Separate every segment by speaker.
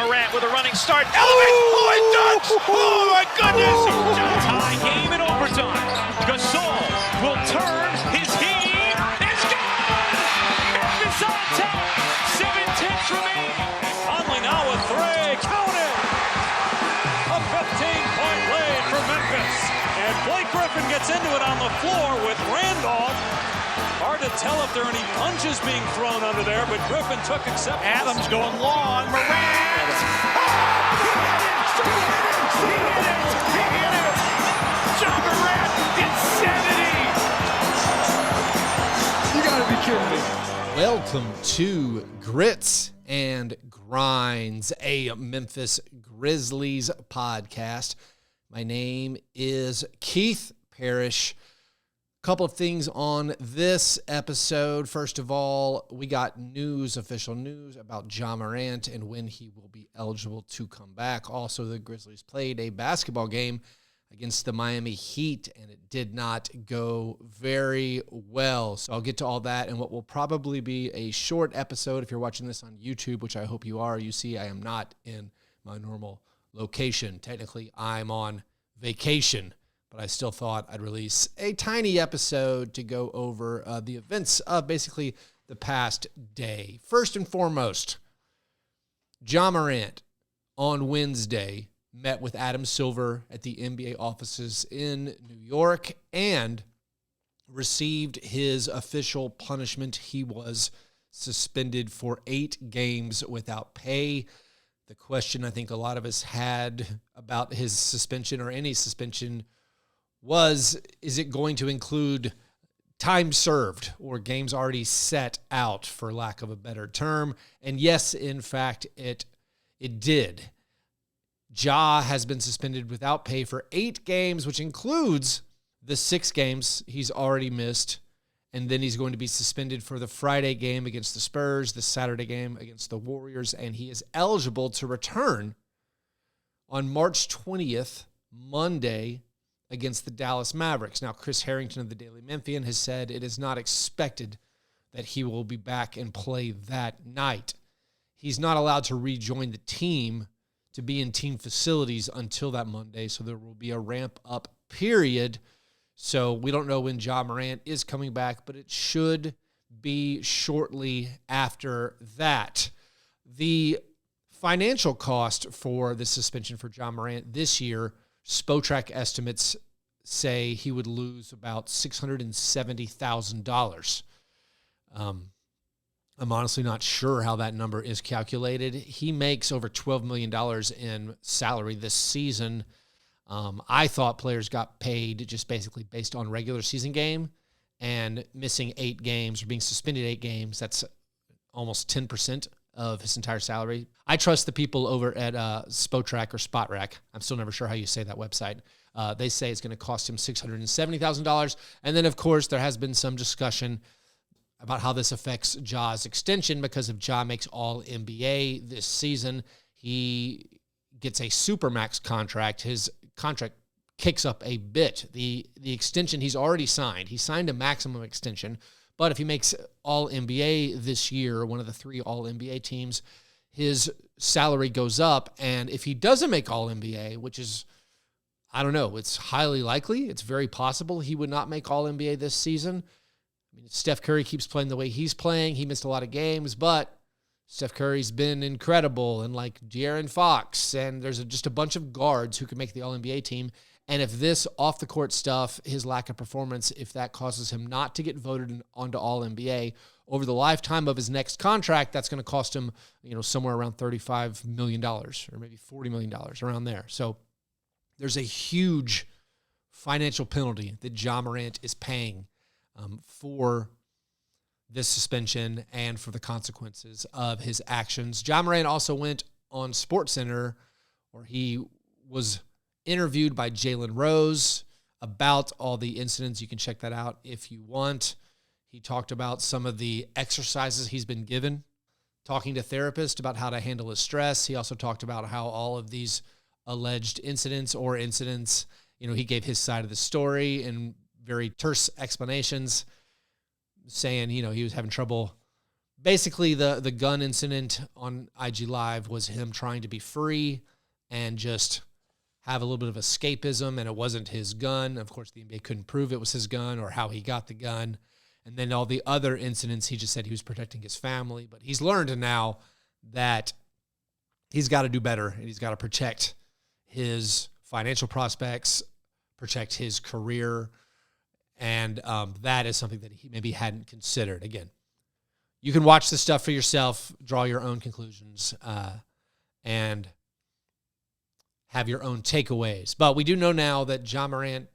Speaker 1: Morant with a running start. Elevates. Oh, it dunks. Oh, my goodness.
Speaker 2: Tie game in overtime. Gasol will turn. His heave is good. Memphis on top. 7-10 remaining.
Speaker 3: Conley now with three. Count it. A 15-point lead for Memphis. And Blake Griffin gets into it on the floor with Randolph. Hard to tell if there are any punches being thrown under there, but Griffin took acceptance.
Speaker 1: Adams going long. Morant. He hit it. Ja Morant, insanity.
Speaker 4: You gotta be kidding me.
Speaker 5: Welcome to Grits and Grinds, a Memphis Grizzlies podcast. My name is Keith Parrish. Couple of things on this episode. First of all, we got official news about Ja Morant and when he will be eligible to come back. Also, the Grizzlies played a basketball game against the Miami Heat, and it did not go very well. So I'll get to all that and what will probably be a short episode. If you're watching this on YouTube, which I hope you are, you see I am not in my normal location. Technically, I'm on vacation, but I still thought I'd release a tiny episode to go over the events of basically the past day. First and foremost, Ja Morant on Wednesday met with Adam Silver at the NBA offices in New York and received his official punishment. He was suspended for 8 games without pay. The question I think a lot of us had about his suspension or any suspension was, is it going to include time served or games already set out, for lack of a better term? And yes, in fact, it did. Ja has been suspended without pay for 8 games, which includes the 6 games he's already missed. And then he's going to be suspended for the Friday game against the Spurs, the Saturday game against the Warriors, and he is eligible to return on March 20th, Monday, against the Dallas Mavericks. Now, Chris Harrington of the Daily Memphian has said it is not expected that he will be back and play that night. He's not allowed to rejoin the team to be in team facilities until that Monday, so there will be a ramp-up period. So we don't know when Ja Morant is coming back, but it should be shortly after that. The financial cost for the suspension for Ja Morant this year, Spotrac estimates say he would lose about $670,000. I'm honestly not sure how that number is calculated. He makes over $12 million in salary this season. I thought players got paid just basically based on regular season game, and missing 8 games or being suspended 8 games, that's almost 10% of his entire salary. I trust the people over at Spotrac or Spotrac. I'm still never sure how you say that website. They say it's going to cost him $670,000. And then, of course, there has been some discussion about how this affects Ja's extension, because if Ja makes All-NBA this season, he gets a Supermax contract. His contract kicks up a bit. The extension he's already signed. He signed a maximum extension. But if he makes All-NBA this year, one of the 3 All-NBA teams, his salary goes up. And if he doesn't make All-NBA, which is, I don't know, it's highly likely, it's very possible he would not make All-NBA this season. I mean, Steph Curry keeps playing the way he's playing. He missed a lot of games, but Steph Curry's been incredible, and like De'Aaron Fox, and there's just a bunch of guards who can make the All-NBA team. And if this off-the-court stuff, his lack of performance, if that causes him not to get voted onto All-NBA, over the lifetime of his next contract, that's going to cost him, somewhere around $35 million or maybe $40 million, around there. So there's a huge financial penalty that Ja Morant is paying for this suspension and for the consequences of his actions. Ja Morant also went on SportsCenter, where he was interviewed by Jalen Rose about all the incidents. You can check that out if you want. He talked about some of the exercises he's been given, talking to therapists about how to handle his stress. He also talked about how all of these alleged incidents, he gave his side of the story in very terse explanations, saying, he was having trouble basically the gun incident on IG Live was him trying to be free and just have a little bit of escapism, and it wasn't his gun. Of course, the NBA couldn't prove it was his gun or how he got the gun. And then all the other incidents, he just said he was protecting his family. But he's learned now that he's got to do better, and he's got to protect his financial prospects, protect his career, and that is something that he maybe hadn't considered. Again, you can watch this stuff for yourself, draw your own conclusions, and have your own takeaways. But we do know now that Ja Morant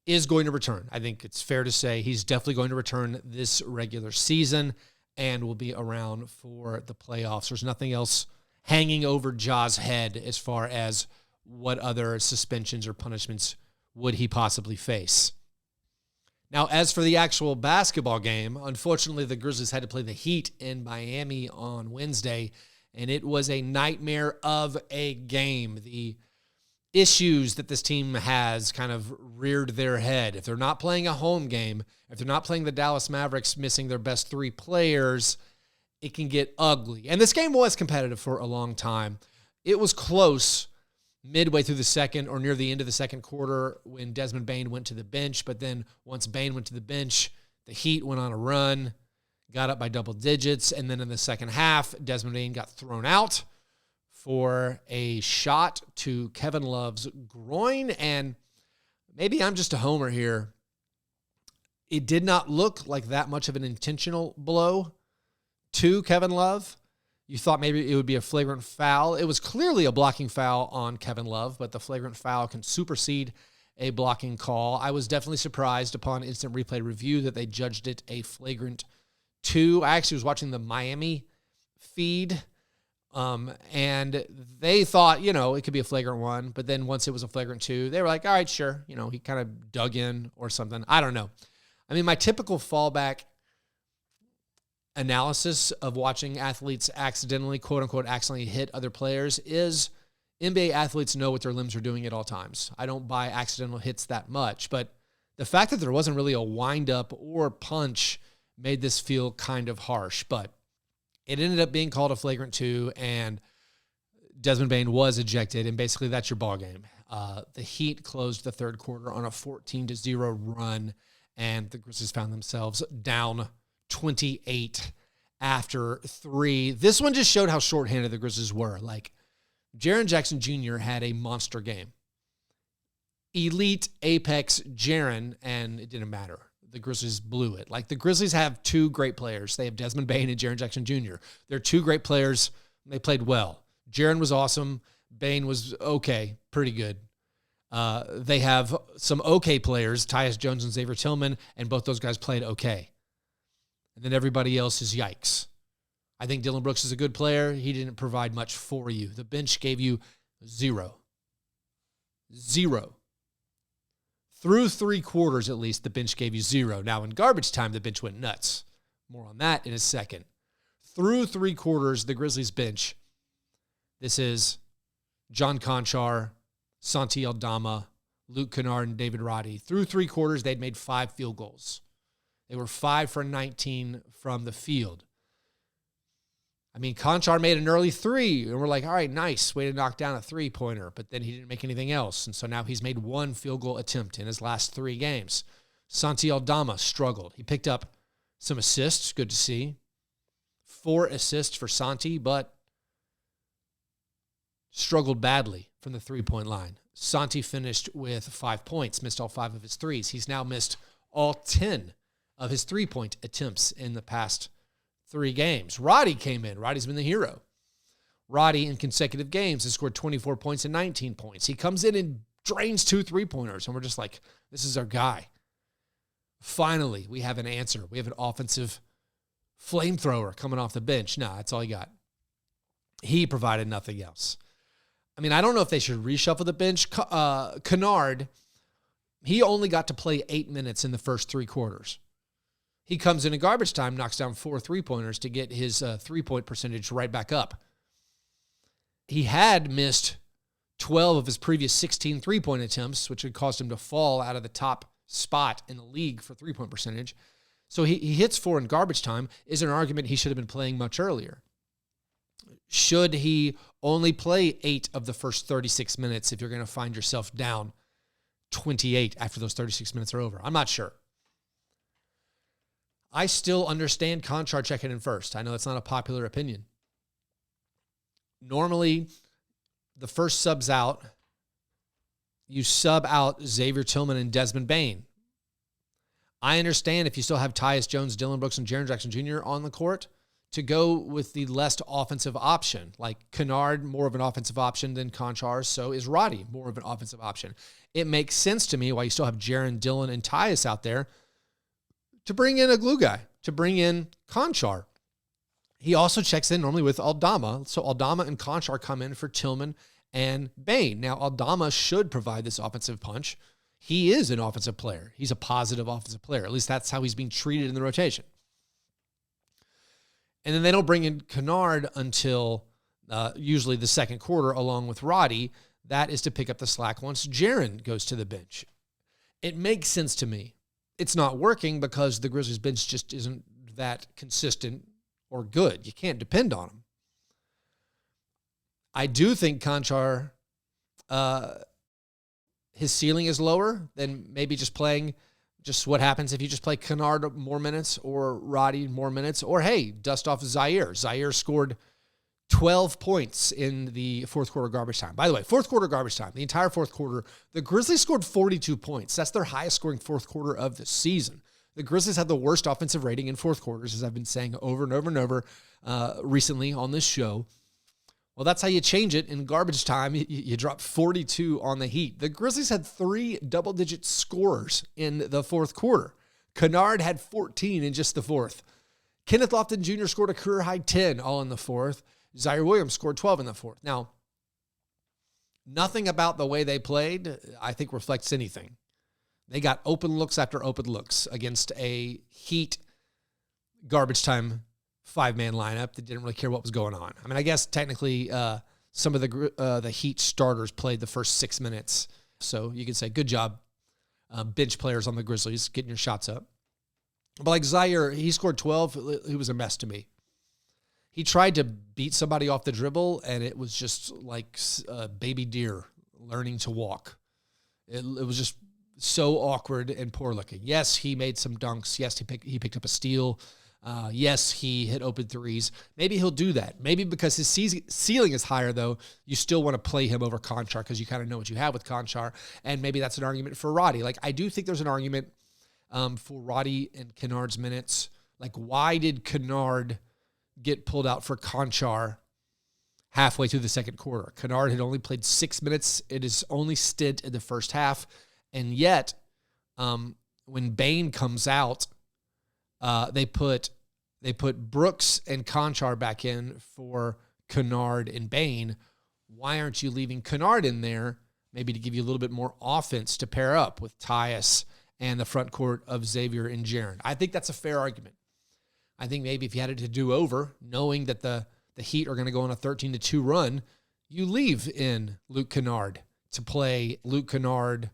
Speaker 5: is going to return. I think it's fair to say he's definitely going to return this regular season and will be around for the playoffs. There's nothing else hanging over Ja's head as far as what other suspensions or punishments would he possibly face. Now, as for the actual basketball game, unfortunately, the Grizzlies had to play the Heat in Miami on Wednesday, and it was a nightmare of a game. The issues that this team has kind of reared their head. If they're not playing a home game, if they're not playing the Dallas Mavericks missing their best three players, it can get ugly. And this game was competitive for a long time. It was close midway through the second or near the end of the second quarter when Desmond Bane went to the bench. But then once Bane went to the bench, the Heat went on a run, got up by double digits. And then in the second half, Desmond Bane got thrown out for a shot to Kevin Love's groin. And maybe I'm just a homer here. It did not look like that much of an intentional blow to Kevin Love. You thought maybe it would be a flagrant foul. It was clearly a blocking foul on Kevin Love, but the flagrant foul can supersede a blocking call. I was definitely surprised upon instant replay review that they judged it a flagrant 2. I actually was watching the Miami feed, and they thought, it could be a flagrant 1, but then once it was a flagrant 2, they were like, all right, sure. He kind of dug in or something. I don't know. I mean, my typical fallback analysis of watching athletes accidentally, quote unquote, accidentally hit other players is NBA athletes know what their limbs are doing at all times. I don't buy accidental hits that much, but the fact that there wasn't really a wind up or punch made this feel kind of harsh, but it ended up being called a flagrant 2, and Desmond Bane was ejected, and basically that's your ball game. The Heat closed the third quarter on a 14-0 run, and the Grizzlies found themselves down 28 after 3. This one just showed how shorthanded the Grizzlies were. Like, Jaren Jackson Jr. had a monster game. Elite apex Jaren, and it didn't matter. The Grizzlies blew it. Like, the Grizzlies have 2 great players. They have Desmond Bane and Jaren Jackson Jr. They're 2 great players. They played well. Jaren was awesome. Bane was okay, pretty good. They have some okay players, Tyus Jones and Xavier Tillman, and both those guys played okay. And then everybody else is yikes. I think Dylan Brooks is a good player. He didn't provide much for you. The bench gave you 0. Through 3 quarters, at least, the bench gave you 0. Now, in garbage time, the bench went nuts. More on that in a second. Through 3 quarters, the Grizzlies bench, this is John Conchar, Santi Aldama, Luke Kennard, and David Roddy. Through 3 quarters, they'd made 5 field goals. They were 5 for 19 from the field. I mean, Conchar made an early 3, and we're like, all right, nice, way to knock down a 3-pointer, but then he didn't make anything else, and so now he's made 1 field goal attempt in his last 3 games. Santi Aldama struggled. He picked up some assists, good to see. 4 assists for Santi, but struggled badly from the 3-point line. Santi finished with 5 points, missed all 5 of his threes. He's now missed all 10 of his 3-point attempts in the past 3 games. Roddy came in. Roddy's been the hero. Roddy, in consecutive games, has scored 24 points and 19 points. He comes in and drains 2 3-pointers, and we're just like, this is our guy. Finally, we have an answer. We have an offensive flamethrower coming off the bench. No, that's all he got. He provided nothing else. I mean, I don't know if they should reshuffle the bench. Kennard, he only got to play 8 minutes in the first 3 quarters. He comes in garbage time, knocks down 4 3-pointers to get his 3-point percentage right back up. He had missed 12 of his previous 16 3-point attempts, which had caused him to fall out of the top spot in the league for 3-point percentage. So he hits 4 in garbage time. Is there an argument he should have been playing much earlier? Should he only play 8 of the first 36 minutes if you're going to find yourself down 28 after those 36 minutes are over? I'm not sure. I still understand Konchar checking in first. I know it's not a popular opinion. Normally, the first subs out, you sub out Xavier Tillman and Desmond Bane. I understand if you still have Tyus Jones, Dylan Brooks, and Jaren Jackson Jr. on the court to go with the less offensive option. Like Kennard, more of an offensive option than Konchar, so is Roddy more of an offensive option. It makes sense to me why you still have Jaren, Dylan, and Tyus out there to bring in a glue guy, to bring in Konchar. He also checks in normally with Aldama, so Aldama and Konchar come in for Tillman and Bane. Now, Aldama should provide this offensive punch. He is an offensive player. He's a positive offensive player. At least that's how he's being treated in the rotation. And then they don't bring in Kennard until usually the second quarter along with Roddy. That is to pick up the slack once Jaren goes to the bench. It makes sense to me. It's not working because the Grizzlies bench just isn't that consistent or good. You can't depend on them. I do think Konchar, his ceiling is lower than maybe just playing just what happens if you just play Kennard more minutes or Roddy more minutes, or hey, dust off Zaire. Zaire scored 12 points in the fourth quarter garbage time. By the way, fourth quarter garbage time, the entire fourth quarter, the Grizzlies scored 42 points. That's their highest scoring fourth quarter of the season. The Grizzlies had the worst offensive rating in fourth quarters, as I've been saying over and over and over recently on this show. Well, that's how you change it in garbage time. You drop 42 on the Heat. The Grizzlies had 3 double-digit scorers in the fourth quarter. Kennard had 14 in just the fourth. Kenneth Lofton Jr. scored a career-high 10 all in the fourth. Zaire Williams scored 12 in the fourth. Now, nothing about the way they played, I think, reflects anything. They got open looks after open looks against a Heat garbage time 5-man lineup that didn't really care what was going on. I mean, I guess technically some of the Heat starters played the first 6 minutes. So you could say, good job, bench players on the Grizzlies, getting your shots up. But like Zaire, he scored 12. He was a mess to me. He tried to beat somebody off the dribble, and it was just like a baby deer learning to walk. It was just so awkward and poor looking. Yes, he made some dunks. Yes, he picked up a steal. Yes, he hit open threes. Maybe he'll do that. Maybe because his ceiling is higher, though, you still want to play him over Konchar because you kind of know what you have with Konchar, and maybe that's an argument for Roddy. Like, I do think there's an argument for Roddy and Kennard's minutes. Like, why did Kennard get pulled out for Konchar halfway through the second quarter? Kennard had only played 6 minutes. It is only stint in the first half, and yet when Bane comes out, they put Brooks and Konchar back in for Kennard and Bane. Why aren't you leaving Kennard in there, maybe to give you a little bit more offense to pair up with Tyus and the front court of Xavier and Jaren? I think that's a fair argument. I think maybe if you had it to do over, knowing that the Heat are going to go on a 13-2 run, you leave in Luke Kennard to play Luke Kennard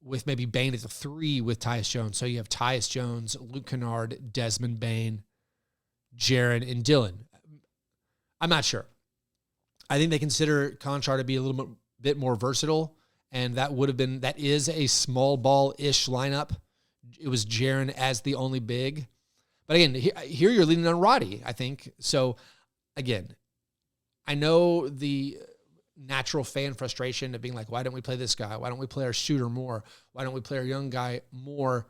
Speaker 5: with maybe Bane at the 3 with Tyus Jones. So you have Tyus Jones, Luke Kennard, Desmond Bane, Jaren, and Dylan. I'm not sure. I think they consider Konchar to be a little bit more versatile, and that is a small ball-ish lineup. It was Jaren as the only big. But again, here you're leaning on Roddy, I think. So again, I know the natural fan frustration of being like, why don't we play this guy? Why don't we play our shooter more? Why don't we play our young guy more?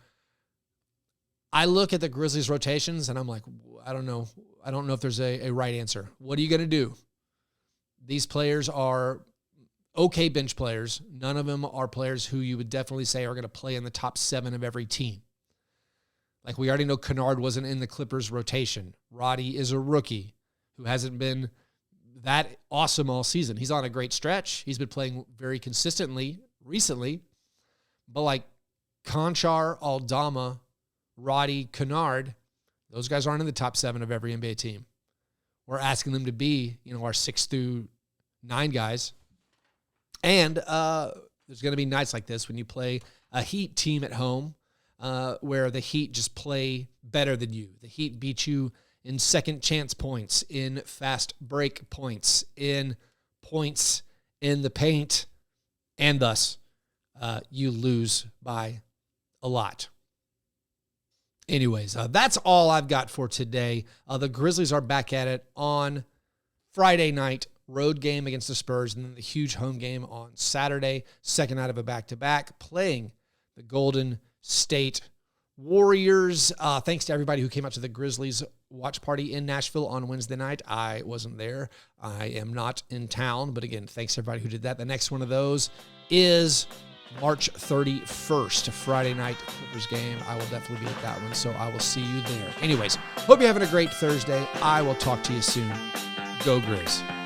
Speaker 5: I look at the Grizzlies rotations and I'm like, I don't know. I don't know if there's a right answer. What are you going to do? These players are okay bench players. None of them are players who you would definitely say are going to play in the top 7 of every team. Like, we already know Kennard wasn't in the Clippers rotation. Roddy is a rookie who hasn't been that awesome all season. He's on a great stretch. He's been playing very consistently recently. But like Konchar, Aldama, Roddy, Kennard, those guys aren't in the top 7 of every NBA team. We're asking them to be, our 6 through 9 guys. And there's going to be nights like this when you play a Heat team at home where the Heat just play better than you. The Heat beat you in second chance points, in fast break points in the paint, and thus you lose by a lot. Anyways, that's all I've got for today. The Grizzlies are back at it on Friday night, road game against the Spurs, and then the huge home game on Saturday, second night of a back-to-back, playing the Golden State Warriors. Thanks to everybody who came out to the Grizzlies watch party in Nashville on Wednesday night. I wasn't there. I am not in town, but again, thanks to everybody who did that. The next one of those is March 31st, Friday night Clippers game. I will definitely be at that one, so I will see you there. Anyways, hope you're having a great Thursday. I will talk to you soon. Go Grizz.